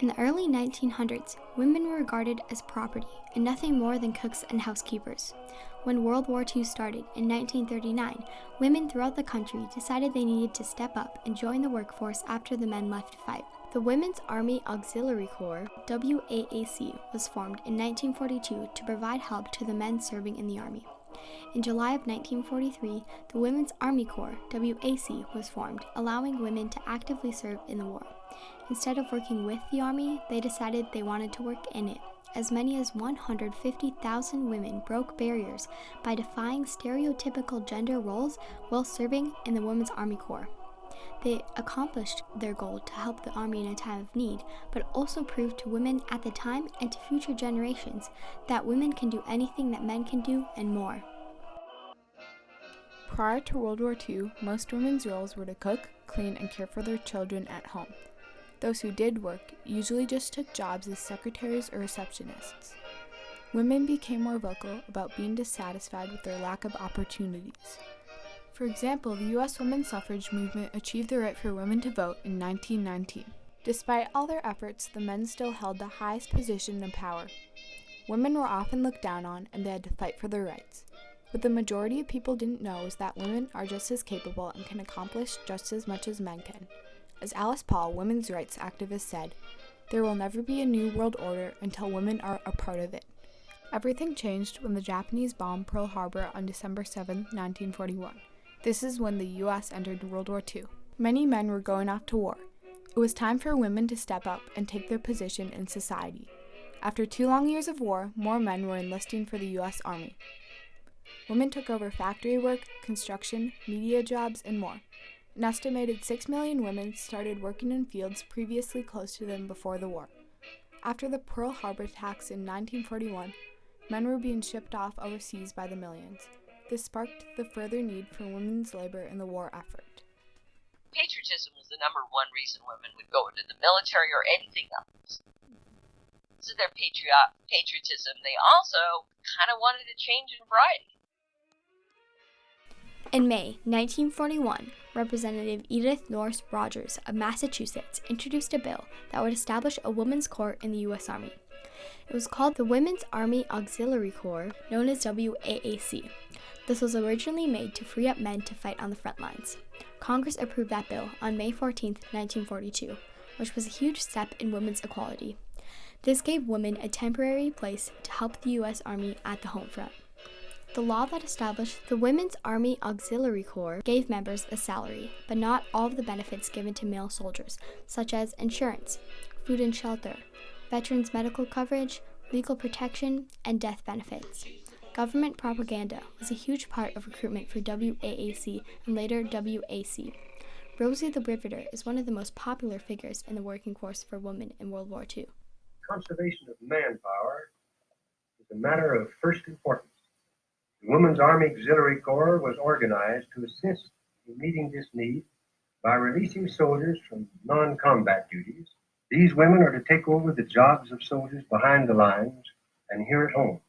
In the early 1900s, women were regarded as property and nothing more than cooks and housekeepers. When World War II started in 1939, women throughout the country decided they needed to step up and join the workforce after the men left to fight. The Women's Army Auxiliary Corps, WAAC, was formed in 1942 to provide help to the men serving in the Army. In July of 1943, the Women's Army Corps, WAC, was formed, allowing women to actively serve in the war. Instead of working with the Army, they decided they wanted to work in it. As many as 150,000 women broke barriers by defying stereotypical gender roles while serving in the Women's Army Corps. They accomplished their goal to help the Army in a time of need, but also proved to women at the time and to future generations that women can do anything that men can do and more. Prior to World War II, most women's roles were to cook, clean, and care for their children at home. Those who did work usually just took jobs as secretaries or receptionists. Women became more vocal about being dissatisfied with their lack of opportunities. For example, the U.S. women's suffrage movement achieved the right for women to vote in 1919. Despite all their efforts, the men still held the highest position of power. Women were often looked down on, and they had to fight for their rights. What the majority of people didn't know is that women are just as capable and can accomplish just as much as men can. As Alice Paul, women's rights activist, said, "There will never be a new world order until women are a part of it." Everything changed when the Japanese bombed Pearl Harbor on December 7, 1941. This is when the U.S. entered World War II. Many men were going off to war. It was time for women to step up and take their position in society. After 2 long years of war, more men were enlisting for the U.S. Army. Women took over factory work, construction, media jobs, and more. An estimated 6 million women started working in fields previously closed to them before the war. After the Pearl Harbor attacks in 1941, men were being shipped off overseas by the millions. This sparked the further need for women's labor in the war effort. Patriotism was the number one reason women would go into the military or anything else. So their patriotism, they also kind of wanted a change in variety. In May 1941, Representative Edith Norris Rogers of Massachusetts introduced a bill that would establish a women's corps in the U.S. Army. It was called the Women's Army Auxiliary Corps, known as WAAC. This was originally made to free up men to fight on the front lines. Congress approved that bill on May 14, 1942, which was a huge step in women's equality. This gave women a temporary place to help the U.S. Army at the home front. The law that established the Women's Army Auxiliary Corps gave members a salary, but not all of the benefits given to male soldiers, such as insurance, food and shelter, veterans' medical coverage, legal protection, and death benefits. Government propaganda was a huge part of recruitment for WAAC and later WAC. Rosie the Riveter is one of the most popular figures in the working force for women in World War II. Conservation of manpower is a matter of first importance. The Women's Army Auxiliary Corps was organized to assist in meeting this need by releasing soldiers from non-combat duties. These women are to take over the jobs of soldiers behind the lines and here at home.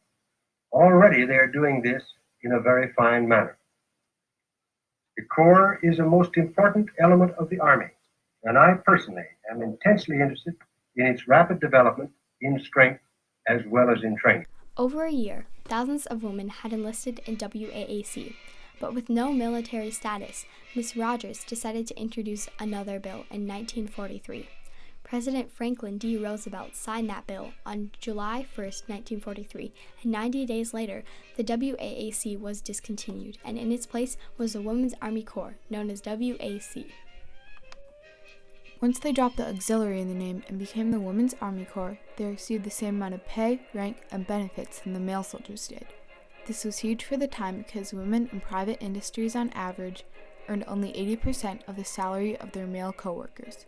Already they are doing this in a very fine manner. The Corps is a most important element of the Army, and I personally am intensely interested in its rapid development in strength as well as in training. Over a year, thousands of women had enlisted in WAAC, but with no military status, Ms. Rogers decided to introduce another bill in 1943. President Franklin D. Roosevelt signed that bill on July 1, 1943, and 90 days later, the WAAC was discontinued, and in its place was the Women's Army Corps, known as WAC. Once they dropped the auxiliary in the name and became the Women's Army Corps, they received the same amount of pay, rank, and benefits than the male soldiers did. This was huge for the time because women in private industries on average earned only 80% of the salary of their male co-workers.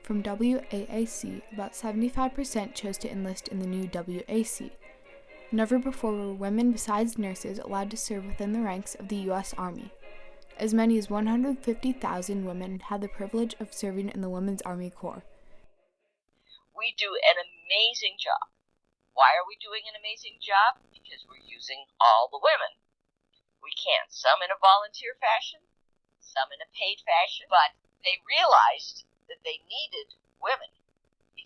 From WAAC, about 75% chose to enlist in the new WAC. Never before were women besides nurses allowed to serve within the ranks of the U.S. Army. As many as 150,000 women had the privilege of serving in the Women's Army Corps. We do an amazing job. Why are we doing an amazing job? Because we're using all the women. We can, some in a volunteer fashion, some in a paid fashion, but they realized that they needed women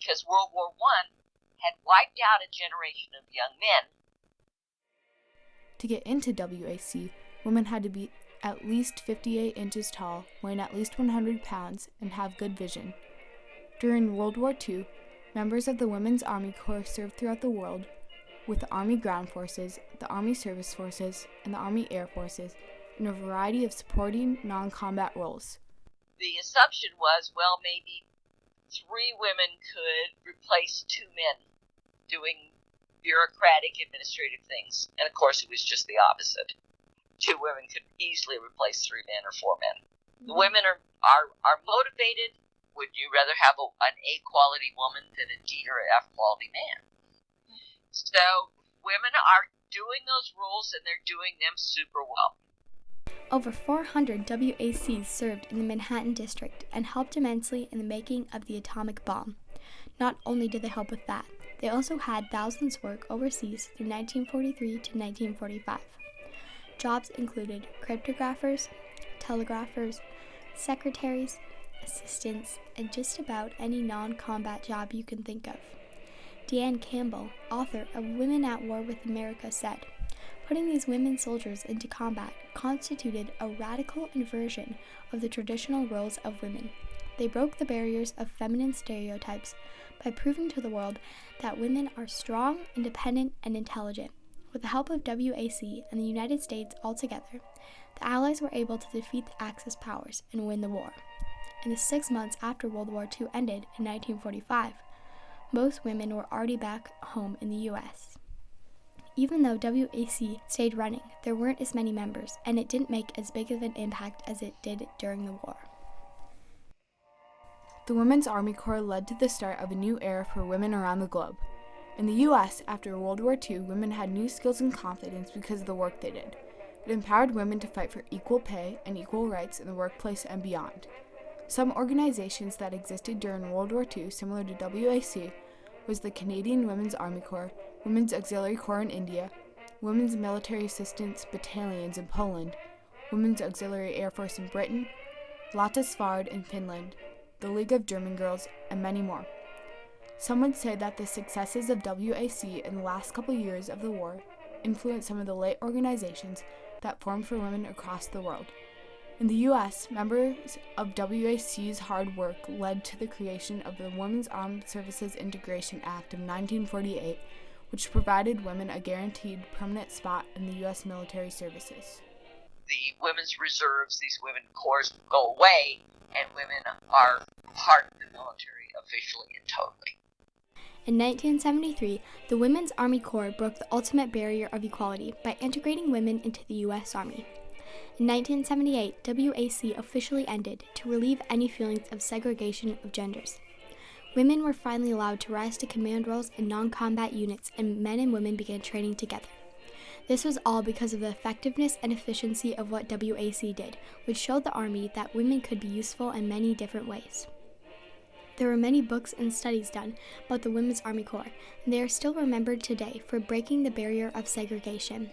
because World War I had wiped out a generation of young men. To get into WAC, women had to be at least 58 inches tall, weighing at least 100 pounds, and have good vision. During World War II, members of the Women's Army Corps served throughout the world with the Army Ground Forces, the Army Service Forces, and the Army Air Forces in a variety of supporting non-combat roles. The assumption was, well, maybe 3 women could replace 2 men doing bureaucratic administrative things. And of course, it was just the opposite. 2 women could easily replace 3 men or 4 men. The women are motivated. Would you rather have an A quality woman than a D or F quality man? So women are doing those roles, and they're doing them super well. Over 400 WACs served in the Manhattan District and helped immensely in the making of the atomic bomb. Not only did they help with that, they also had thousands work overseas through 1943 to 1945. Jobs included cryptographers, telegraphers, secretaries, assistants, and just about any non-combat job you can think of. Deanne Campbell, author of Women at War with America, said, "Putting these women soldiers into combat constituted a radical inversion of the traditional roles of women. They broke the barriers of feminine stereotypes by proving to the world that women are strong, independent, and intelligent. With the help of WAC and the United States altogether, the Allies were able to defeat the Axis powers and win the war." In the 6 months after World War II ended in 1945, most women were already back home in the U.S. Even though WAC stayed running, there weren't as many members, and it didn't make as big of an impact as it did during the war. The Women's Army Corps led to the start of a new era for women around the globe. In the U.S., after World War II, women had new skills and confidence because of the work they did. It empowered women to fight for equal pay and equal rights in the workplace and beyond. Some organizations that existed during World War II, similar to WAC, was the Canadian Women's Army Corps, Women's Auxiliary Corps in India, Women's Military Assistance Battalions in Poland, Women's Auxiliary Air Force in Britain, Latasvard in Finland, the League of German Girls, and many more. Some would say that the successes of WAC in the last couple years of the war influenced some of the late organizations that formed for women across the world. In the U.S., members of WAC's hard work led to the creation of the Women's Armed Services Integration Act of 1948, which provided women a guaranteed permanent spot in the U.S. military services. The women's reserves, these women corps, go away, and women are part of the military officially and totally. In 1973, the Women's Army Corps broke the ultimate barrier of equality by integrating women into the U.S. Army. In 1978, WAC officially ended to relieve any feelings of segregation of genders. Women were finally allowed to rise to command roles in non-combat units, and men and women began training together. This was all because of the effectiveness and efficiency of what WAC did, which showed the Army that women could be useful in many different ways. There were many books and studies done about the Women's Army Corps, and they are still remembered today for breaking the barrier of segregation.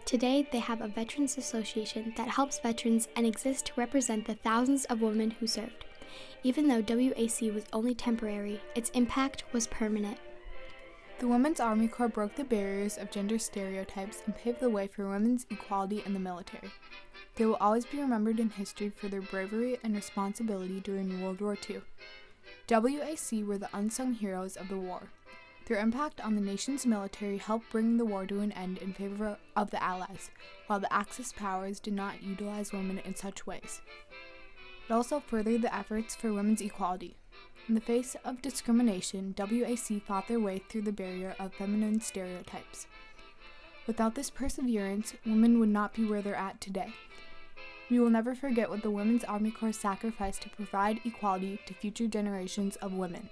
Today, they have a Veterans Association that helps veterans and exists to represent the thousands of women who served. Even though WAC was only temporary, its impact was permanent. The Women's Army Corps broke the barriers of gender stereotypes and paved the way for women's equality in the military. They will always be remembered in history for their bravery and responsibility during World War II. WAC were the unsung heroes of the war. Their impact on the nation's military helped bring the war to an end in favor of the Allies, while the Axis powers did not utilize women in such ways. It also furthered the efforts for women's equality. In the face of discrimination, WAC fought their way through the barrier of feminine stereotypes. Without this perseverance, women would not be where they're at today. We will never forget what the Women's Army Corps sacrificed to provide equality to future generations of women.